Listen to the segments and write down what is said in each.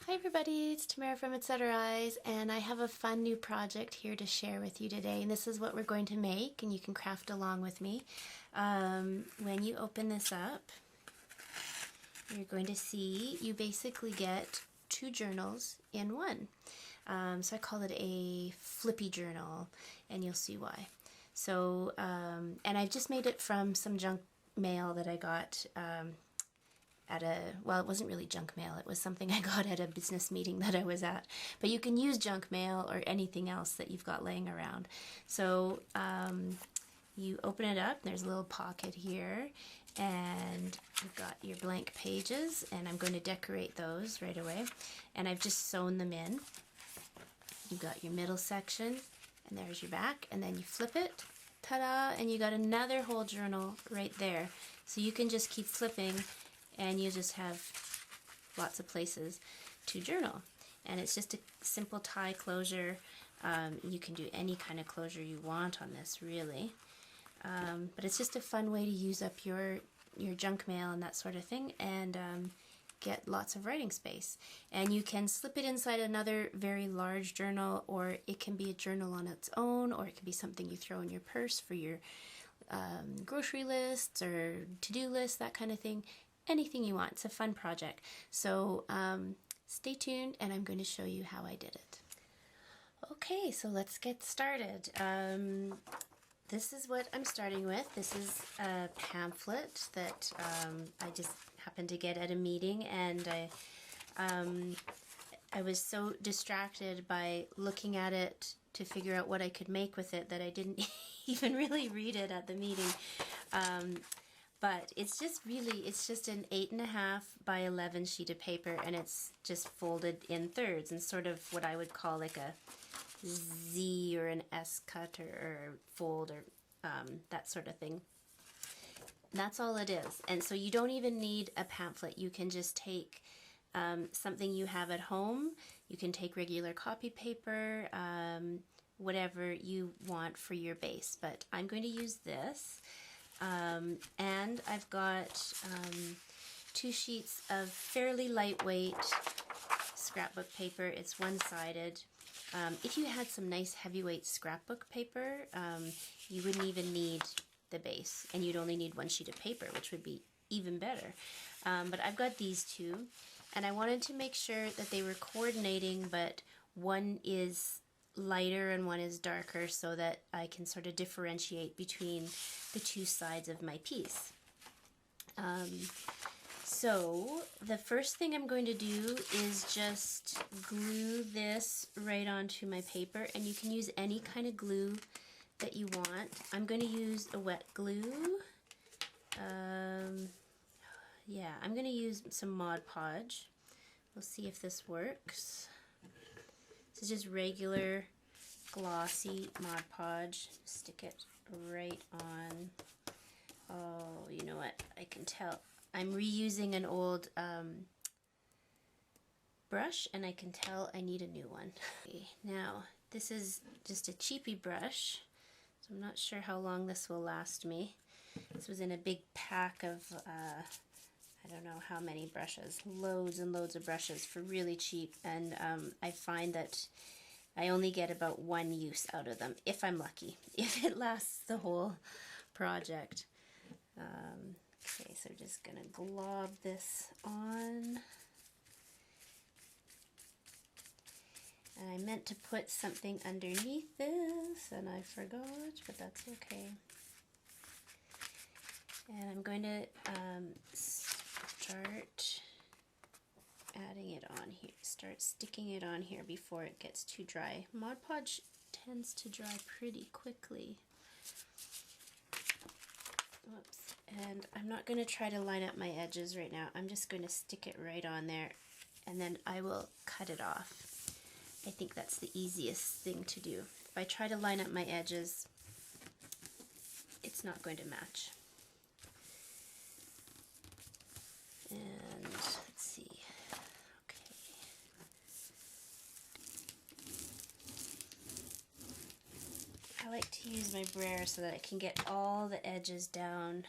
Hi everybody, it's Tamara from Eyes, and I have a fun new project here to share with you today, and this is what we're going to make, and you can craft along with me. When you open this up, you're going to see you basically get two journals in one. So I call it a Flippy Journal, and you'll see why. So, and I've just made it from some junk mail that I got well, it wasn't really junk mail, it was something I got at a business meeting that I was at. But you can use junk mail or anything else that you've got laying around. So you open it up, there's a little pocket here, and you've got your blank pages, and I'm going to decorate those right away. And I've just sewn them in. You've got your middle section, and there's your back, and then you flip it, ta-da, and you got another whole journal right there. So you can just keep flipping, and you just have lots of places to journal. And it's just a simple tie closure. You can do any kind of closure you want on this, really. But it's just a fun way to use up your junk mail and that sort of thing, and get lots of writing space. And you can slip it inside another very large journal, or it can be a journal on its own, or it can be something you throw in your purse for your grocery lists or to-do lists, that kind of thing. Anything you want. It's a fun project. So stay tuned, and I'm going to show you how I did it. Okay, so let's get started. This is what I'm starting with. This is a pamphlet that I just happened to get at a meeting, and I was so distracted by looking at it to figure out what I could make with it that I didn't even really read it at the meeting. But it's just an 8.5 by 11 sheet of paper, and it's just folded in thirds and sort of what I would call like a Z or an S cut or fold or that sort of thing. That's all it is. And so you don't even need a pamphlet. You can just take something you have at home. You can take regular copy paper, whatever you want for your base. But I'm going to use this. And I've got 2 sheets of fairly lightweight scrapbook paper. It's one-sided. If you had some nice heavyweight scrapbook paper, you wouldn't even need the base, and you'd only need 1 sheet of paper, which would be even better. But I've got these two, and I wanted to make sure that they were coordinating, but one is lighter and one is darker, so that I can sort of differentiate between the two sides of my piece. So the first thing I'm going to do is just glue this right onto my paper, and you can use any kind of glue that you want. I'm going to use a wet glue. Yeah, I'm going to use some Mod Podge. We'll see if this works. This is just regular glossy Mod Podge. Stick it right on. Oh, you know what? I can tell. I'm reusing an old brush, and I can tell I need a new one. Okay, now, this is just a cheapy brush, so I'm not sure how long this will last me. This was in a big pack of I don't know how many brushes, loads and loads of brushes for really cheap, and I find that I only get about 1 use out of them, if I'm lucky, if it lasts the whole project. Okay, so just going to glob this on. And I meant to put something underneath this, and I forgot, but that's okay. And I'm going to start adding it on here, start sticking it on here before it gets too dry. Mod Podge tends to dry pretty quickly. Whoops. And I'm not going to try to line up my edges right now. I'm just going to stick it right on there, and then I will cut it off. I think that's the easiest thing to do. If I try to line up my edges, it's not going to match. And let's see. Okay. I like to use my brayer so that I can get all the edges down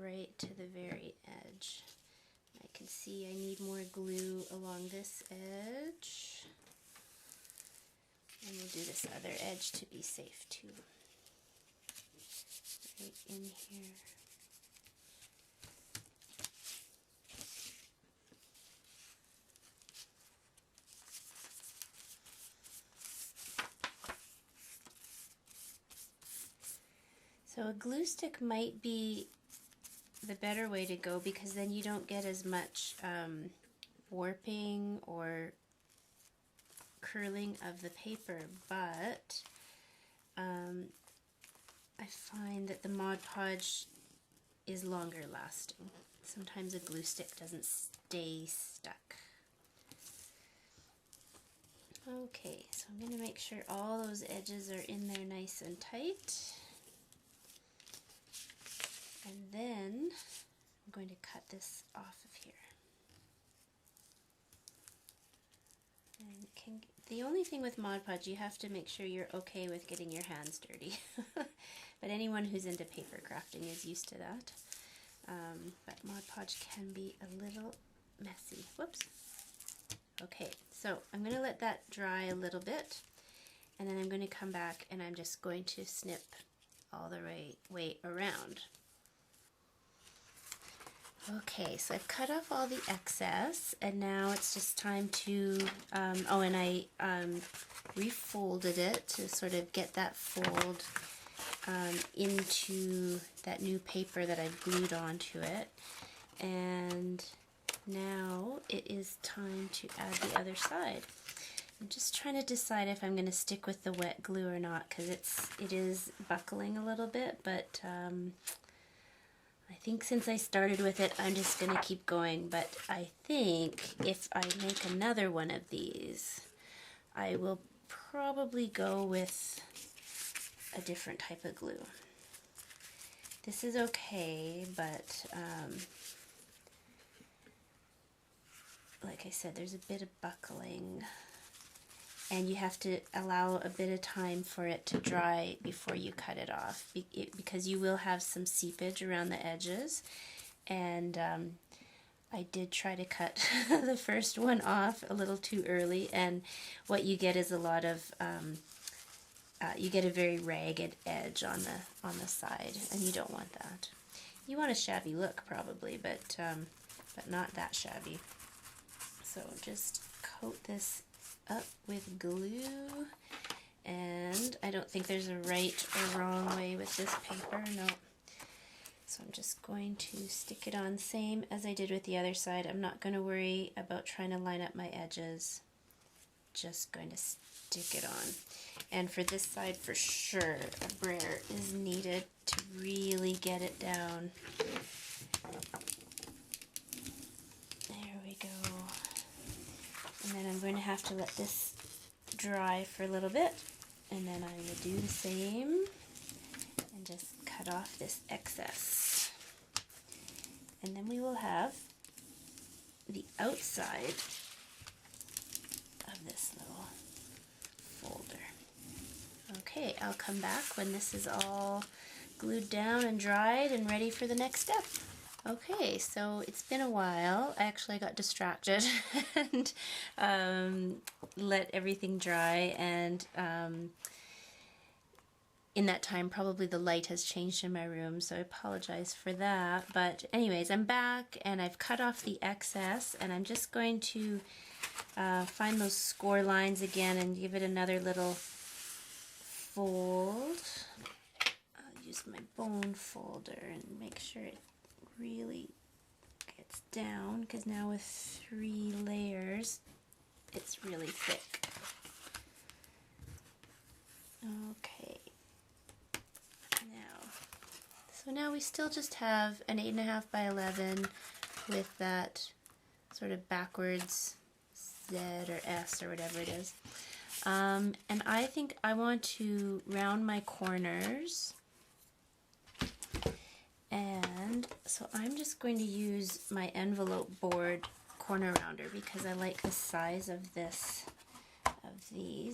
right to the very edge. I can see see I need more glue along this edge. And we'll do this other edge to be safe too. Right in here. So a glue stick might be the better way to go because then you don't get as much warping or curling of the paper, but I find that the Mod Podge is longer lasting. Sometimes a glue stick doesn't stay stuck. Okay, so I'm going to make sure all those edges are in there nice and tight. And then I'm going to cut this off of here. And the only thing with Mod Podge, you have to make sure you're okay with getting your hands dirty. But anyone who's into paper crafting is used to that. But Mod Podge can be a little messy. Whoops. Okay, so I'm going to let that dry a little bit. And then I'm going to come back and I'm just going to snip all the way around. Okay, so I've cut off all the excess, and now it's just time to, oh, and I refolded it to sort of get that fold into that new paper that I've glued onto it. And now it is time to add the other side. I'm just trying to decide if I'm going to stick with the wet glue or not, because it is buckling a little bit, but I think since I started with it, I'm just going to keep going. But I think if I make another one of these, I will probably go with a different type of glue. This is okay, but like I said, there's a bit of buckling. And you have to allow a bit of time for it to dry before you cut it off, because you will have some seepage around the edges. And I did try to cut the first one off a little too early, and what you get is a lot of you get a very ragged edge on the side, and you don't want that. You want a shabby look probably, but not that shabby. So just coat this up with glue, and I don't think there's a right or wrong way with this paper, no. So I'm just going to stick it on same as I did with the other side. I'm not going to worry about trying to line up my edges, just going to stick it on. And for this side, for sure, a brayer is needed to really get it down. There we go. And then I'm going to have to let this dry for a little bit, and then I will do the same and just cut off this excess. And then we will have the outside of this little folder. Okay, I'll come back when this is all glued down and dried and ready for the next step. Okay, so it's been a while. I actually got distracted and let everything dry, and in that time probably the light has changed in my room, so I apologize for that. But anyways, I'm back and I've cut off the excess, and I'm just going to find those score lines again and give it another little fold. I'll use my bone folder and make sure it really gets down, because now with 3 layers it's really thick. Okay, now we still just have an 8.5 by 11 with that sort of backwards Z or S or whatever it is, and I think I want to round my corners. And so I'm just going to use my envelope board corner rounder because I like the size of these.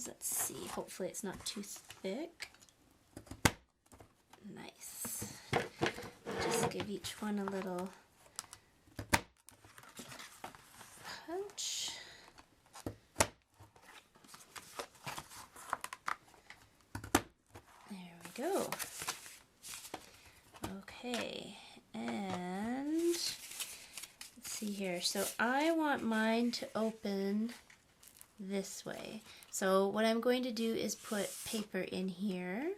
Let's see, hopefully it's not too thick. Nice. Just give each one a little go. Okay, and let's see here. So I want mine to open this way. So what I'm going to do is put paper in here,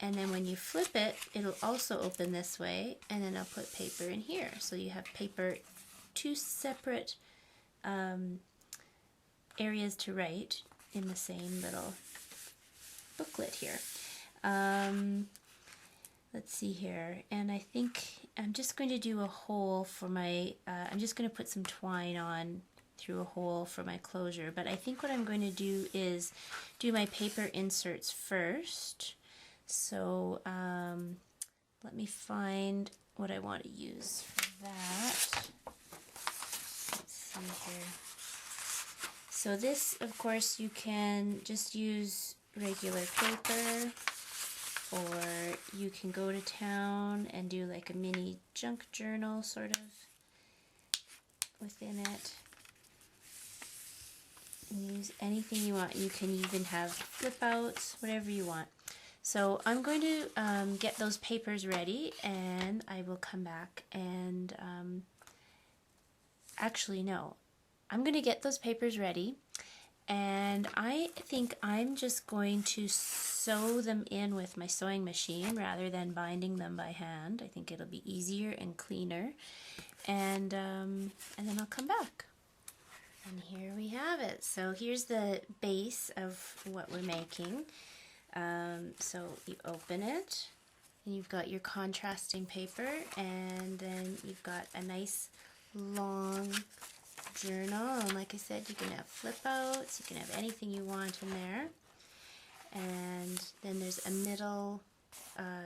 and then when you flip it, it'll also open this way, and then I'll put paper in here. So you have paper, two separate areas to write in the same little booklet here. Let's see here, and I think I'm just going to do a hole for my, I'm just going to put some twine on through a hole for my closure, but I think what I'm going to do is do my paper inserts first. So let me find what I want to use for that. Let's see here. So this, of course, you can just use regular paper, or you can go to town and do like a mini junk journal sort of within it. And use anything you want. You can even have flip outs, whatever you want. So I'm going to get those papers ready, and I will come back and actually no, I'm going to get those papers ready, and I think I'm just going to sew them in with my sewing machine rather than binding them by hand. I think it'll be easier and cleaner, and then I'll come back. And here we have it. So here's the base of what we're making. So you open it, and you've got your contrasting paper, and then you've got a nice long journal, and like I said, you can have flip outs, you can have anything you want in there, and then there's a middle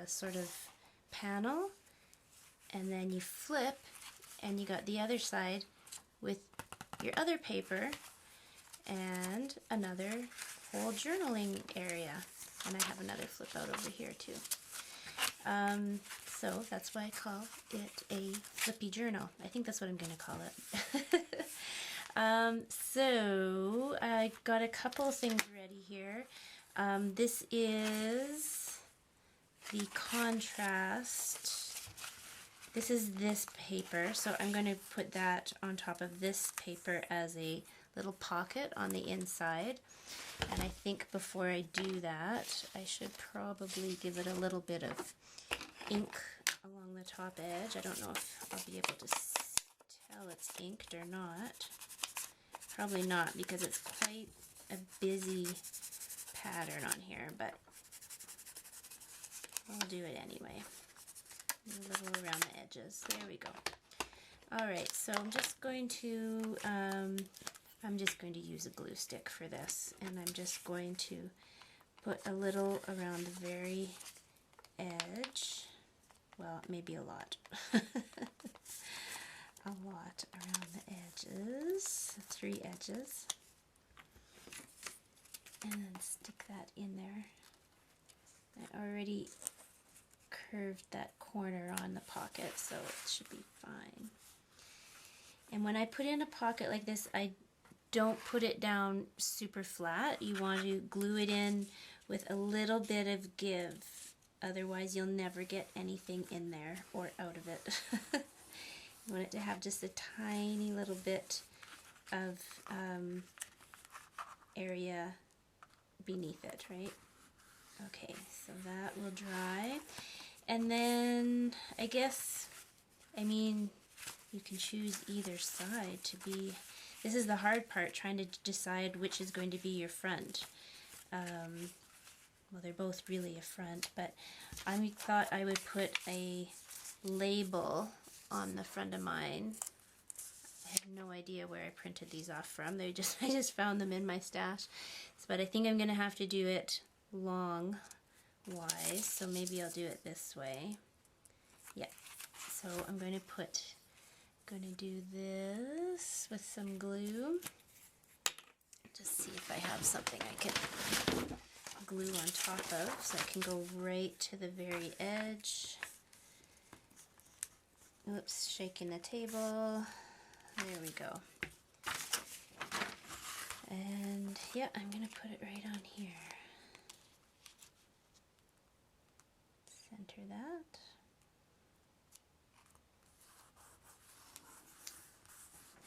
sort of panel, and then you flip, and you got the other side with your other paper and another whole journaling area. And I have another flip out over here too. So that's why I call it a Flippy Journal. I think that's what I'm going to call it. So I got a couple of things ready here. This is the contrast. This is this paper, so I'm going to put that on top of this paper as a little pocket on the inside. And I think before I do that, I should probably give it a little bit of ink along the top edge. I don't know if I'll be able to tell it's inked or not. Probably not, because it's quite a busy pattern on here, but I'll do it anyway. A little around the edges. There we go. Alright, so I'm just going to use a glue stick for this, and I'm just going to put a little around the very edge. Well, maybe a lot. A lot around the edges, 3 edges. And then stick that in there. I already curved that corner on the pocket, so it should be fine. And when I put in a pocket like this, I don't put it down super flat. You want to glue it in with a little bit of give. Otherwise, you'll never get anything in there or out of it. You want it to have just a tiny little bit of area beneath it, right? Okay, so that will dry. And then, I guess, you can choose either side to be. This is the hard part, trying to decide which is going to be your front. Well, they're both really a front, but I thought I would put a label on the front of mine. I have no idea where I printed these off from. I just found them in my stash. But I think I'm going to have to do it long wise, so maybe I'll do it this way. Yeah, so I'm going to do this with some glue. Just see if I have something I can glue on top of, so I can go right to the very edge. Oops, shaking the table. There we go. And yeah, I'm going to put it right on here. that.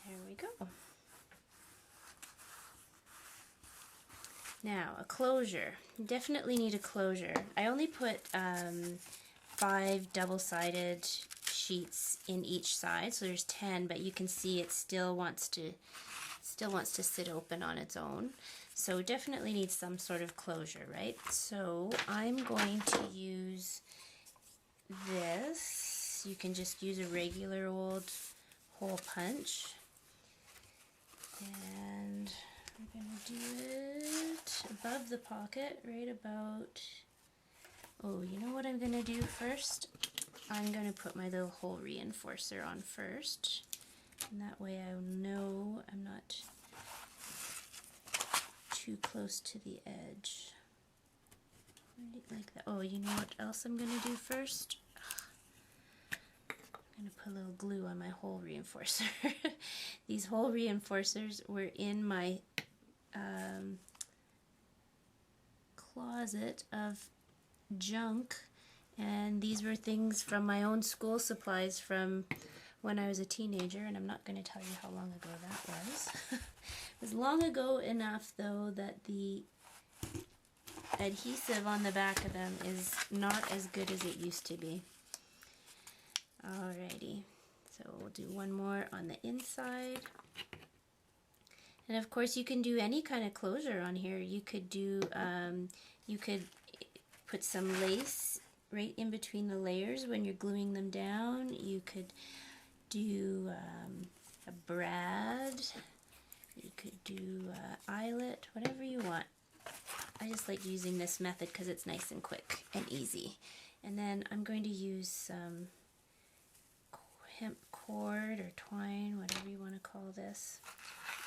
There we go. Now, a closure. Definitely need a closure. I only put 5 double-sided sheets in each side, so there's 10, but you can see it still wants to sit open on its own. So definitely needs some sort of closure, right? So I'm going to use this. You can just use a regular old hole punch. And I'm going to do it above the pocket, right about, oh, you know what I'm going to do first? I'm going to put my little hole reinforcer on first. And that way I know I'm not too close to the edge. Like that. Oh, you know what else I'm going to do first? I'm going to put a little glue on my hole reinforcer. These hole reinforcers were in my closet of junk, and these were things from my own school supplies from when I was a teenager, and I'm not going to tell you how long ago that was. It was long ago enough, though, that the adhesive on the back of them is not as good as it used to be. Alrighty, so we'll do one more on the inside. And of course you can do any kind of closure on here. You could do, you could put some lace right in between the layers when you're gluing them down. You could do a brad. You could do eyelet, whatever you want. I just like using this method because it's nice and quick and easy. And then I'm going to use some hemp cord or twine, whatever you want to call this.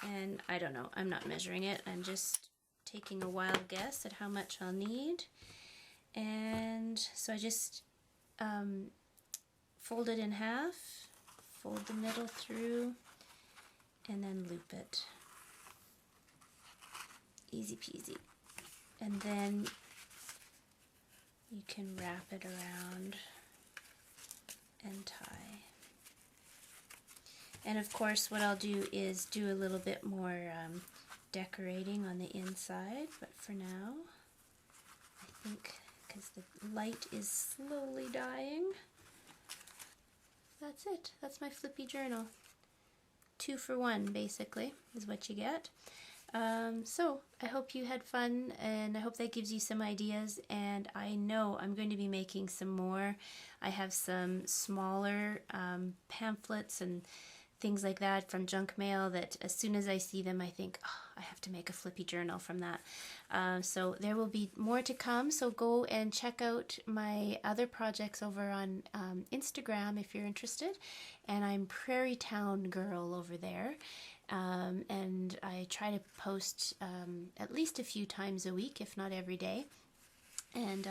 And I don't know, I'm not measuring it. I'm just taking a wild guess at how much I'll need. And so I just fold it in half, fold the middle through, and then loop it. Easy peasy. And then you can wrap it around and tie. And of course what I'll do is do a little bit more decorating on the inside, but for now, I think because the light is slowly dying, that's it. That's my Flippy Journal. 2 for 1 basically is what you get. So I hope you had fun, and I hope that gives you some ideas, and I know I'm going to be making some more. I have some smaller pamphlets and things like that from junk mail that as soon as I see them I think, oh, I have to make a Flippy Journal from that. So there will be more to come, so go and check out my other projects over on Instagram if you're interested, and I'm Prairie Town Girl over there. And I try to post at least a few times a week, if not every day, and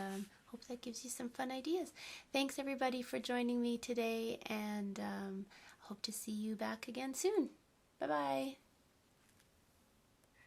hope that gives you some fun ideas. Thanks everybody for joining me today, and hope to see you back again soon. Bye bye.